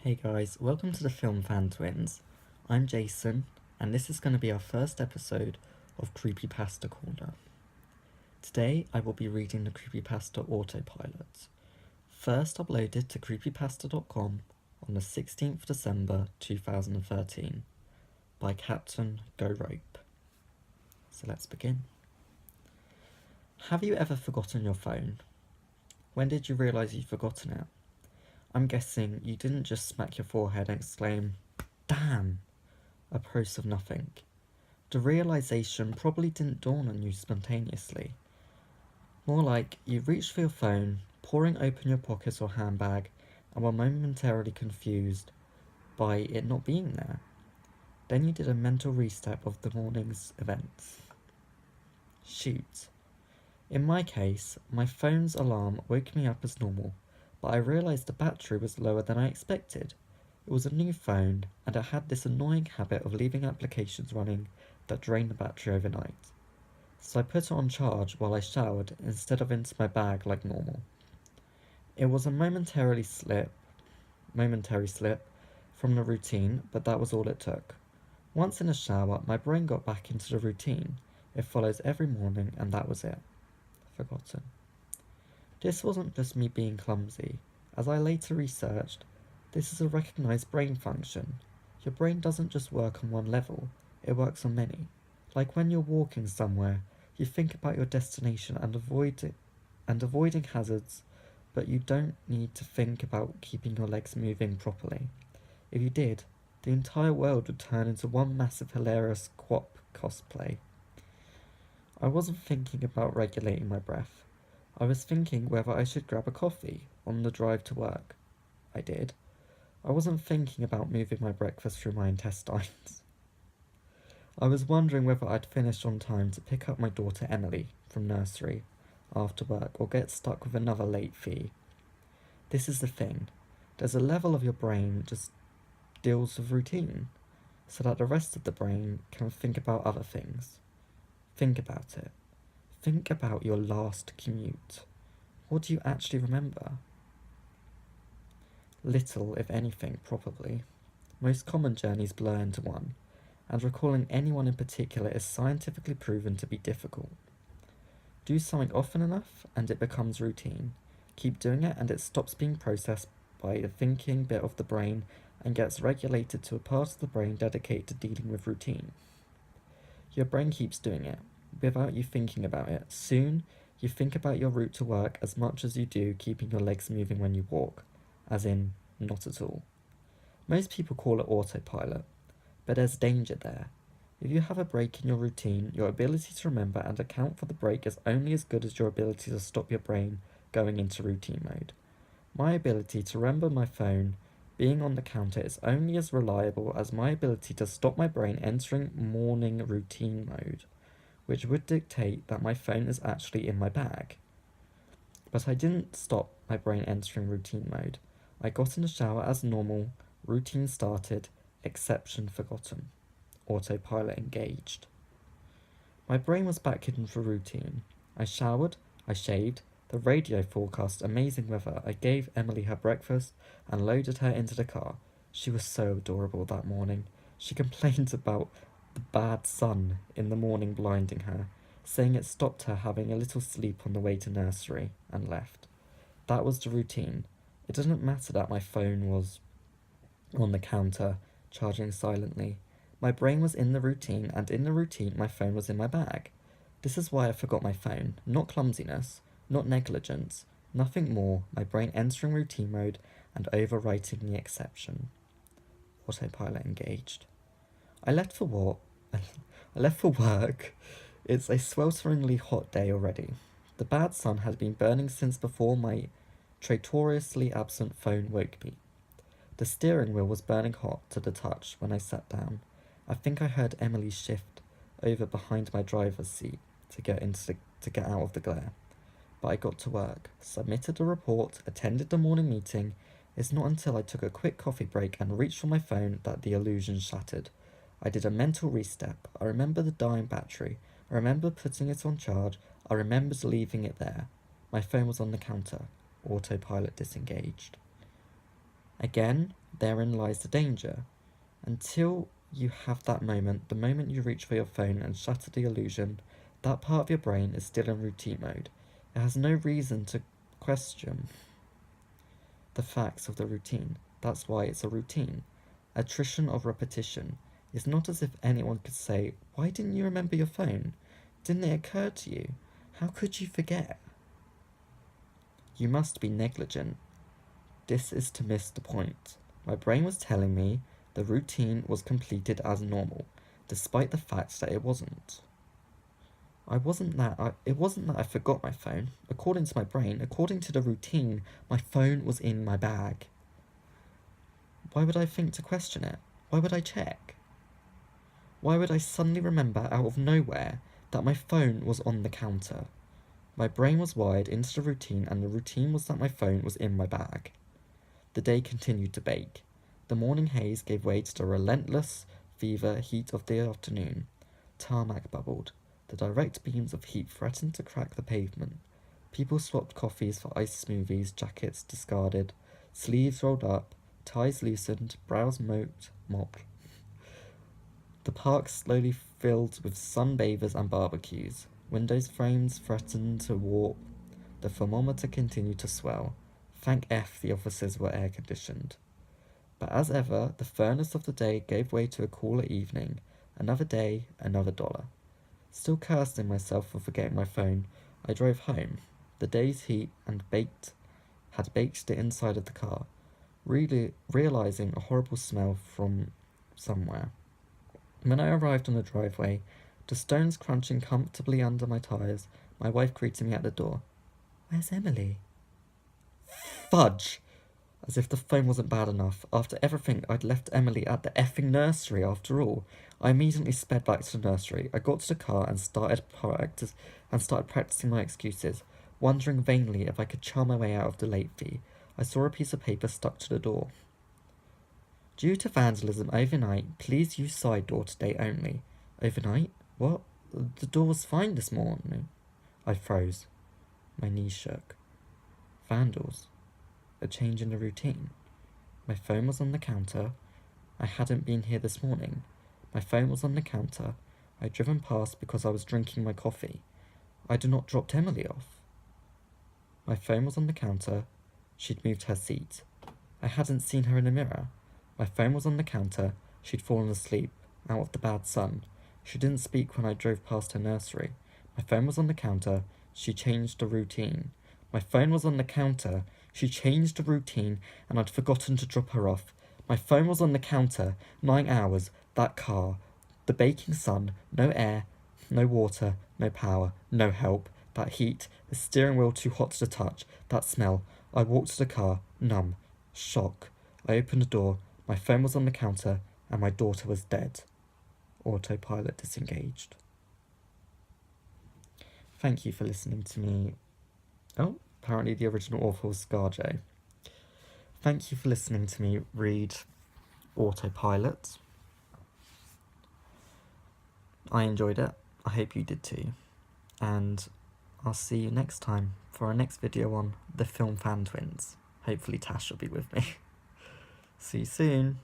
Hey guys, welcome to the Film Fan Twins. I'm Jason, and this is going to be our first episode of Creepypasta Corner. Today I will be reading the Creepypasta Autopilot, first uploaded to creepypasta.com on the 16th December 2013 by Captain Go Rope. So let's begin. Have you ever forgotten your phone? When did you realise you'd forgotten it? I'm guessing you didn't just smack your forehead and exclaim, "Damn!" a post of nothing. The realisation probably didn't dawn on you spontaneously. More like you reached for your phone, pouring open your pocket or handbag, and were momentarily confused by it not being there. Then you did a mental restep of the morning's events. Shoot. In my case, my phone's alarm woke me up as normal, but I realised the battery was lower than I expected. It was a new phone, and it had this annoying habit of leaving applications running that drained the battery overnight. So I put it on charge while I showered instead of into my bag like normal. It was a momentary slip from the routine, but that was all it took. Once in the shower, my brain got back into the routine. It follows every morning, and that was it. Forgotten. This wasn't just me being clumsy. As I later researched, this is a recognised brain function. Your brain doesn't just work on one level, it works on many. Like when you're walking somewhere, you think about your destination and avoiding hazards, but you don't need to think about keeping your legs moving properly. If you did, the entire world would turn into one massive hilarious quap cosplay. I wasn't thinking about regulating my breath. I was thinking whether I should grab a coffee on the drive to work. I did. I wasn't thinking about moving my breakfast through my intestines. I was wondering whether I'd finish on time to pick up my daughter Emily from nursery after work or get stuck with another late fee. This is the thing. There's a level of your brain just deals with routine, so that the rest of the brain can think about other things. Think about it. Think about your last commute. What do you actually remember? Little, if anything, probably. Most common journeys blur into one, and recalling anyone in particular is scientifically proven to be difficult. Do something often enough, and it becomes routine. Keep doing it, and it stops being processed by the thinking bit of the brain and gets regulated to a part of the brain dedicated to dealing with routine. Your brain keeps doing it, without you thinking about it. Soon, you think about your route to work as much as you do keeping your legs moving when you walk, as in, not at all. Most people call it autopilot, but there's danger there. If you have a break in your routine, your ability to remember and account for the break is only as good as your ability to stop your brain going into routine mode. My ability to remember my phone being on the counter is only as reliable as my ability to stop my brain entering morning routine mode, which would dictate that my phone is actually in my bag. But I didn't stop my brain entering routine mode. I got in the shower as normal, routine started, exception forgotten, autopilot engaged. My brain was back in for routine. I showered, I shaved, the radio forecast amazing weather. I gave Emily her breakfast and loaded her into the car. She was so adorable that morning. She complained about the bad sun in the morning blinding her, saying it stopped her having a little sleep on the way to nursery, and left. That was the routine. It didn't matter that my phone was on the counter, charging silently. My brain was in the routine, and in the routine my phone was in my bag. This is why I forgot my phone. Not clumsiness, not negligence, nothing more, my brain entering routine mode and overwriting the exception. Autopilot engaged. I left for what? I left for work. It's a swelteringly hot day already. The bad sun had been burning since before my traitorously absent phone woke me. The steering wheel was burning hot to the touch when I sat down. I think I heard Emily shift over behind my driver's seat to get out of the glare. But I got to work, submitted a report, attended the morning meeting. It's not until I took a quick coffee break and reached for my phone that the illusion shattered. I did a mental restep. I remember the dying battery. I remember putting it on charge. I remembered leaving it there. My phone was on the counter. Autopilot disengaged. Again, Therein lies the danger. Until you have that moment, the moment you reach for your phone and shatter the illusion, that part of your brain is still in routine mode. It has no reason to question the facts of the routine. That's why it's a routine. Attrition of repetition. It's not as if anyone could say, "Why didn't you remember your phone? Didn't it occur to you? How could you forget?" You must be negligent. This is to miss the point. My brain was telling me the routine was completed as normal, despite the fact that it wasn't. It wasn't that I forgot my phone. According to my brain, according to the routine, my phone was in my bag. Why would I think to question it? Why would I check? Why would I suddenly remember out of nowhere that my phone was on the counter? My brain was wired into the routine, and the routine was that my phone was in my bag. The day continued to bake. The morning haze gave way to the relentless fever heat of the afternoon. Tarmac bubbled. The direct beams of heat threatened to crack the pavement. People swapped coffees for iced smoothies, jackets discarded, sleeves rolled up, ties loosened, brows mopped. The park slowly filled with sunbathers and barbecues. Windows frames threatened to warp. The thermometer continued to swell. Thank F the offices were air-conditioned. But as ever, the furnace of the day gave way to a cooler evening. Another day, another dollar. Still cursing myself for forgetting my phone, I drove home. The day's heat had baked the inside of the car, really realizing a horrible smell from somewhere. When I arrived on the driveway, the stones crunching comfortably under my tyres, my wife greeted me at the door. "Where's Emily?" Fudge! As if the phone wasn't bad enough. After everything, I'd left Emily at the effing nursery after all. I immediately sped back to the nursery. I got to the car and started practicing my excuses, wondering vainly if I could charm my way out of the late fee. I saw a piece of paper stuck to the door. Due to vandalism overnight, please use side door today only. Overnight? What? The door was fine this morning. I froze. My knees shook. Vandals. A change in the routine. My phone was on the counter. I hadn't been here this morning. My phone was on the counter. I'd driven past because I was drinking my coffee. I'd not dropped Emily off. My phone was on the counter. She'd moved her seat. I hadn't seen her in the mirror. My phone was on the counter. She'd fallen asleep, out of the bad sun. She didn't speak when I drove past her nursery. My phone was on the counter. She changed the routine. My phone was on the counter. She changed the routine, and I'd forgotten to drop her off. My phone was on the counter. 9 hours. That car. The baking sun. No air. No water. No power. No help. That heat. The steering wheel too hot to touch. That smell. I walked to the car. Numb. Shock. I opened the door. My phone was on the counter, and my daughter was dead. Autopilot disengaged. Thank you for listening to me. Oh, apparently the original author was ScarJo. Thank you for listening to me read Autopilot. I enjoyed it. I hope you did too. And I'll see you next time for our next video on the film Fan Twins. Hopefully Tash will be with me. See you soon.